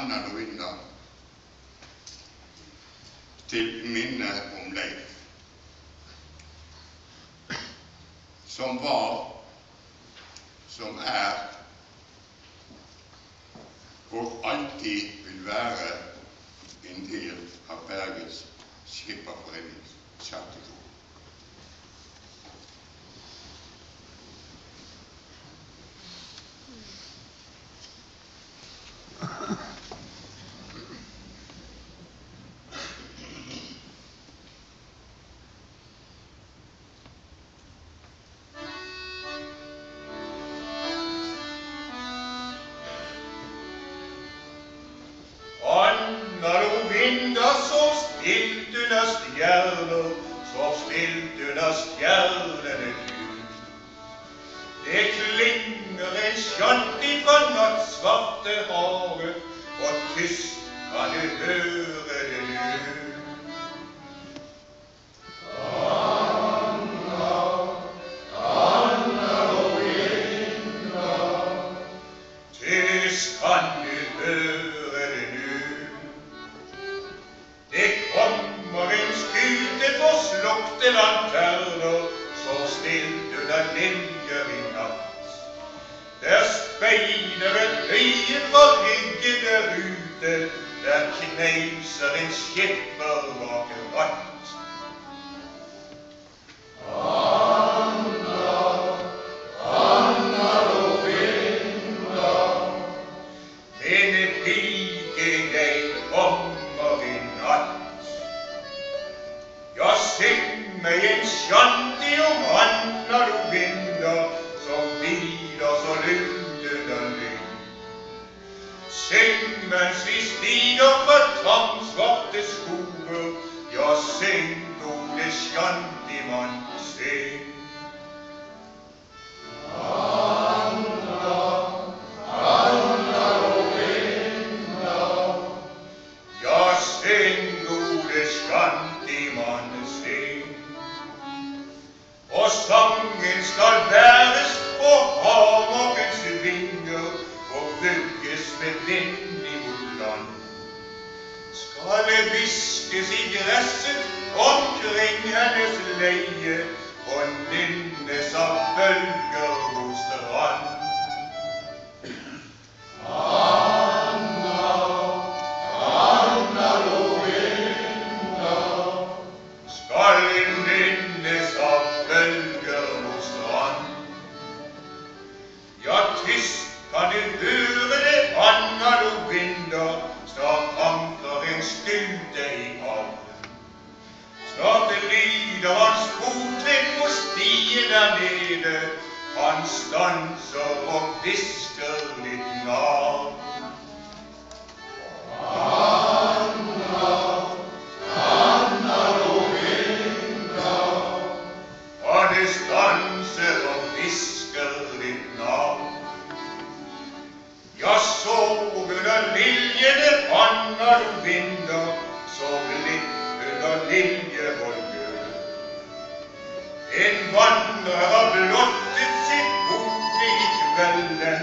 Anna Lovinda til minne om Leif, som var, som og alltid vil være en del av Bergens Skipperforenings charterkor. Anna Lovinda sov stilt under stjerner, sov stilt under stjernene lys. Det klinger en skjant ifra nattsvarte havet, og tyst kan du høre det nu. Anna Lovinda, tyst kan du høre det nu. Det kommer en skute for slukte lanterner, så stilt under linjer i natt. Der speider et øye fra ryggen der ute, der kneiser en skipper bak en ratt. Anna Lovinda, mine pike, jeg kommer i natt. Jeg syng meg en sjanti om Anna Lovinda, som hviler så lunt under lyn. Syng mens vi stiger fra tvangsvarte skoger, ja, syng, gode sjantimann, syng. Anna Lovinda, ja, syng, gode sjantimann, syng. Og sangen skal bæres på havmorgens vinger og vugges med vind imot land. Skal det hviskes i gresset omkring hennes leie og nynnes av bølger mot strand. Anna Lovinda, skal nynnes av bølger mot strand. Ja, tyst kan du høre det, Anna Lovinda, snart anker en skute i havn. Snart det lyder hans fottrinn på stien der nede, han stanser og hvisker ditt navn. Anna Lovinda, han stanser og hvisker ditt navn. Ja, sov under liljene, Anna Lovinda, sov litt under liljeholmen. En vandrer har blottet sitt bord i kvelden,